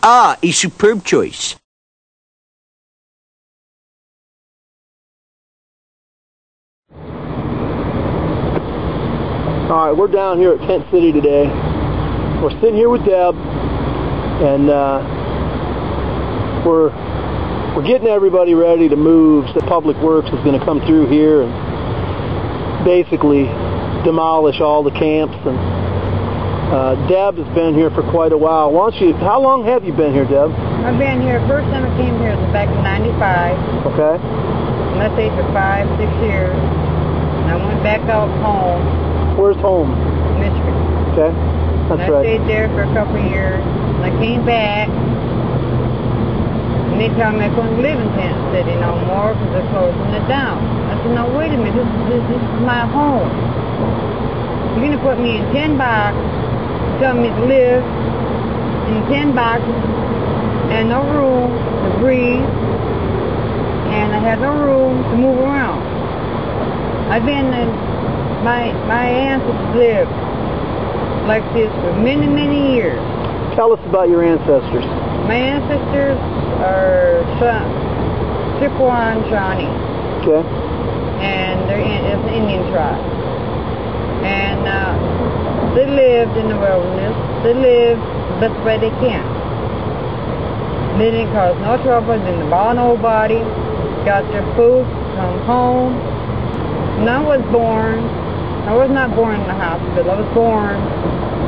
Ah, a superb choice. All right, we're down here at Tent City today. We're sitting here with Deb, and we're getting everybody ready to move. So Public Works is going to come through here and basically demolish all the camps. And Deb has been here for quite a while. How long have you been here, Deb? I've been here, first time I came here was back in 95. Okay. And I stayed for 5-6 years. And I went back out home. Where's home? Michigan. Okay. That's right. I stayed there for a couple of years. And I came back. And they told me I couldn't live in Tent City no more because they're closing it down. I said, no, wait a minute. This is my home. You're going to put me in 10 boxes, tell me to live in 10 boxes, and no room to breathe, and I had no room to move around. I've been my ancestors lived like this for many, many years. Tell us about your ancestors. My ancestors are Chippewa and Shawnee. Okay. And it's an Indian tribe. And they lived in the wilderness. They lived the best way they can. They didn't cause no trouble, didn't bother nobody, got their food, come home. When I was not born in the hospital. I was born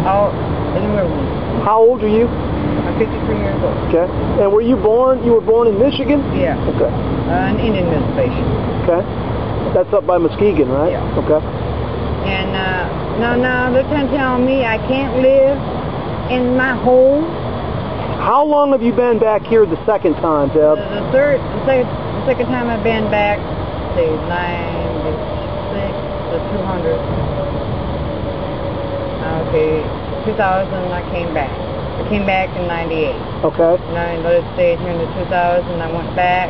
out in the wilderness. How old are you? I'm 53 years old. Okay. And were you born in Michigan? Yeah. Okay. An Indian reservation. Okay. That's up by Muskegon, right? Yeah. Okay. And now they're trying to tell me I can't live in my home. How long have you been back here the second time, Deb? The second time I've been back, say 96 to 200. Okay, 2000 I came back. I came back in 98. Okay. And I stayed here in the 2000. I went back,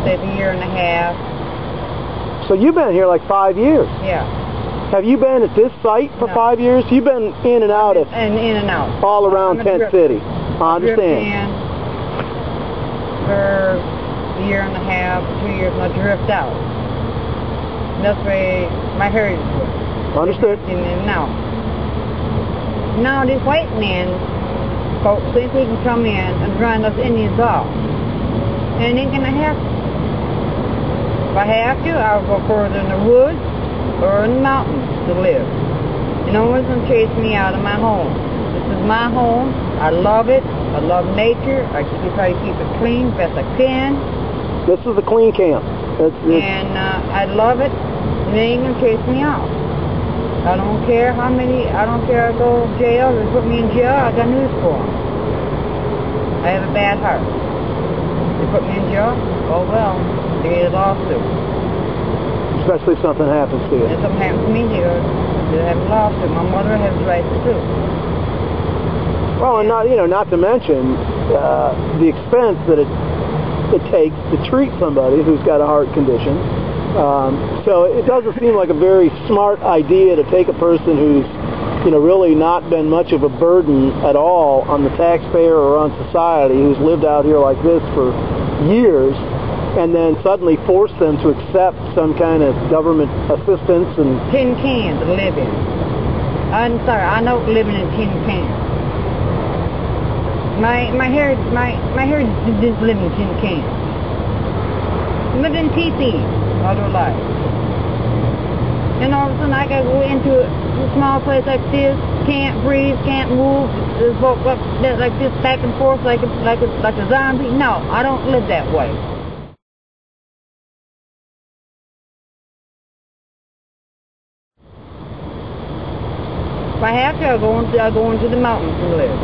stayed a year and a half. So you've been here like 5 years. Yeah. Have you been at this site for 5 years? You've been in and out in and out. All around Tent City. I understand. For a year and a half, 2 years, and I drift out. And that's where my heritage was. Understood. In and out. Now this white man, folks, think he can come in and run us Indians off. And it ain't gonna happen. If I have to, I'll go further in the woods or in the mountains to live. And no one's going to chase me out of my home. This is my home. I love it. I love nature. I try to keep it clean best I can. This is the clean camp. And I love it. And they ain't going to chase me out. I don't care how many, I don't care if I go to jail or put me in jail. I got news for them. I have a bad heart. They put me in jail, oh well. They get a lawsuit. Especially if something happens to you. If something happens to me here, they have a lawsuit. My mother has rights too. Well, and not to mention the expense that it takes to treat somebody who's got a heart condition. So it doesn't seem like a very smart idea to take a person who's really not been much of a burden at all on the taxpayer or on society, who's lived out here like this for years, and then suddenly force them to accept some kind of government assistance and tin cans to live in. I'm sorry, I know living in tin cans. My heritage didn't live in tin cans. Lived in teepees all their life. And all of a sudden I gotta go into a small place like this, can't breathe, can't move, just walk up like this back and forth like a zombie. No, I don't live that way. If I have to, I'll go into the mountains and live.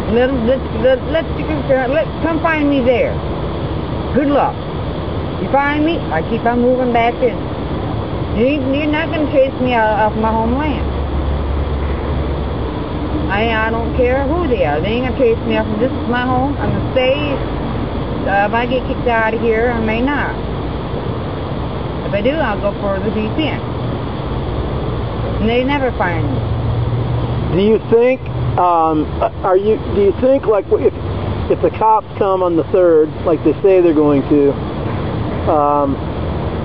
Come find me there. Good luck. You find me, I keep on moving back in. You're not going to chase me out of my homeland. I don't care who they are. They ain't going to chase me out. This is my home. I'm going to stay. If I get kicked out of here, I may not. If I do, I'll go further deep in. And they never find me. Do you think? Do you think like if the cops come on the 3rd, like they say they're going to,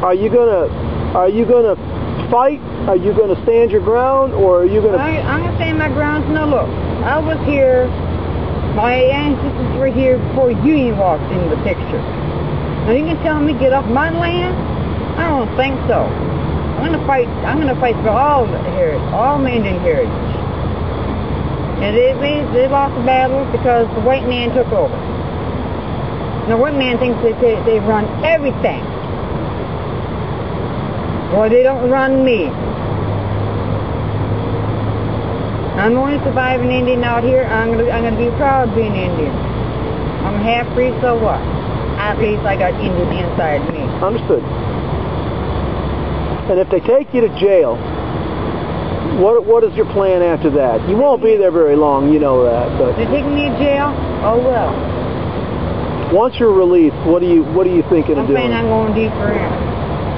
are you gonna fight? Are you gonna stand your ground, or are you gonna? I'm gonna stand my ground. No, look, I was here. My ancestors were here before you even walked into the picture. Now you can tell me get off my land? I don't think so. I'm gonna fight for all the heritage, all the Indian heritage. And they lost the battle because the white man took over. The white man thinks they run everything. Well, they don't run me. I'm the only surviving Indian out here. I'm gonna be proud of being Indian. I'm half-breed, so what? At least I got Indian inside me. Understood. And if they take you to jail, what is your plan after that? You won't be there very long, you know that. But they're taking me to jail? Oh well. Once you're released, what are you thinking of doing? I'm going deeper in.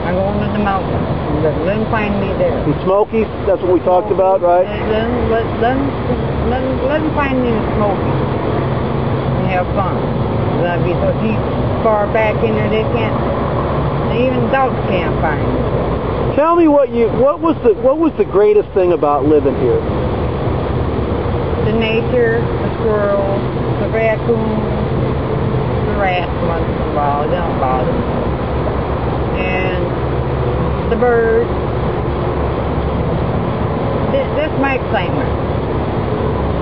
I'm going to the mountains. Let them find me there. In Smokies? That's what we talked about, right? Let them find me in Smokies and have fun. I'd be so deep, far back in there, even dogs can't find me. Tell me what was the greatest thing about living here? The nature, the squirrels, the raccoons, the rats once in a while. They don't bother me. And the birds. That's my excitement.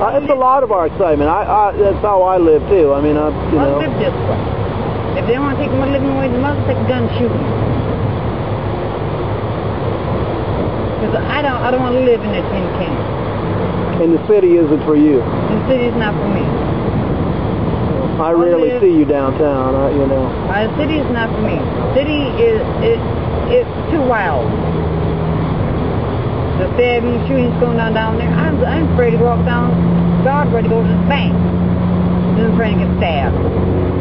It's a lot of our excitement. That's how I live too. I mean, I live this way. If they want to take my living away, they must take a gun and shoot me. Because I don't want to live in a tin can. And the city isn't for you. The city's not for me. I rarely see you downtown, The city is not for me. City is too wild. The stabbing, shootings going on down there. I'm afraid to walk down. God, afraid to go to the bank. I'm afraid to get stabbed,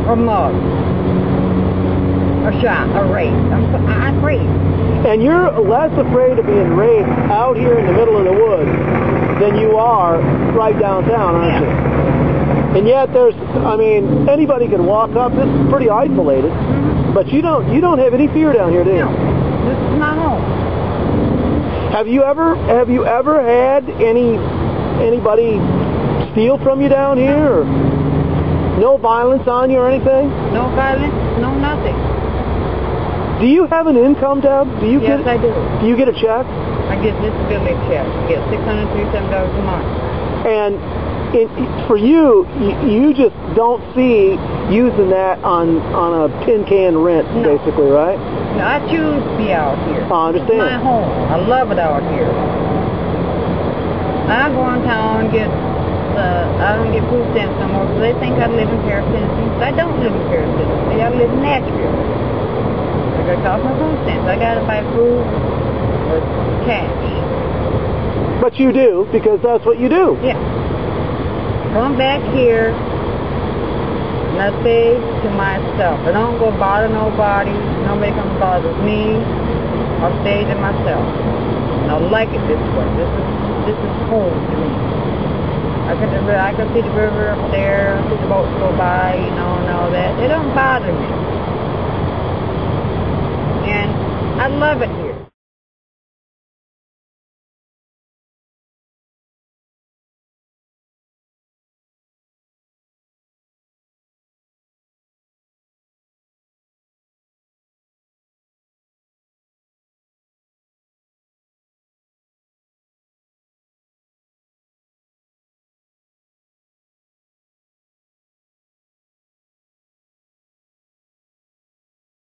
or mugged, or shot, or raped. I'm afraid. And you're less afraid of being raped out here in the middle of the woods than you are right downtown, aren't you? And yet anybody can walk up. This is pretty isolated. Mm-hmm. But you don't have any fear down here, do you? No. This is my home. Have you ever had anybody steal from you down here? Or no violence on you or anything? No violence, no nothing. Do you have an income, Deb? Yes, I do. Do you get a check? I get disability check. I get $637 a month. And for you just don't see using that on a tin can rent, basically, right? No, I choose to be out here. I understand. It's my home. I love it out here. I go in town and I don't get food stamps no more because they think I live in Paris, Tennessee. But I don't live in Paris, Tennessee. I live in Nashville. I got to cost my food stamps. I got to buy food or cash. But you do, because that's what you do. Yeah. Come back here, and I say to myself, I don't go bother nobody. Nobody comes bother me. I'll stay to myself. And I like it this way. This is home to me. I can see the river up there, see the boats go by, and all that. It don't bother me. And I love it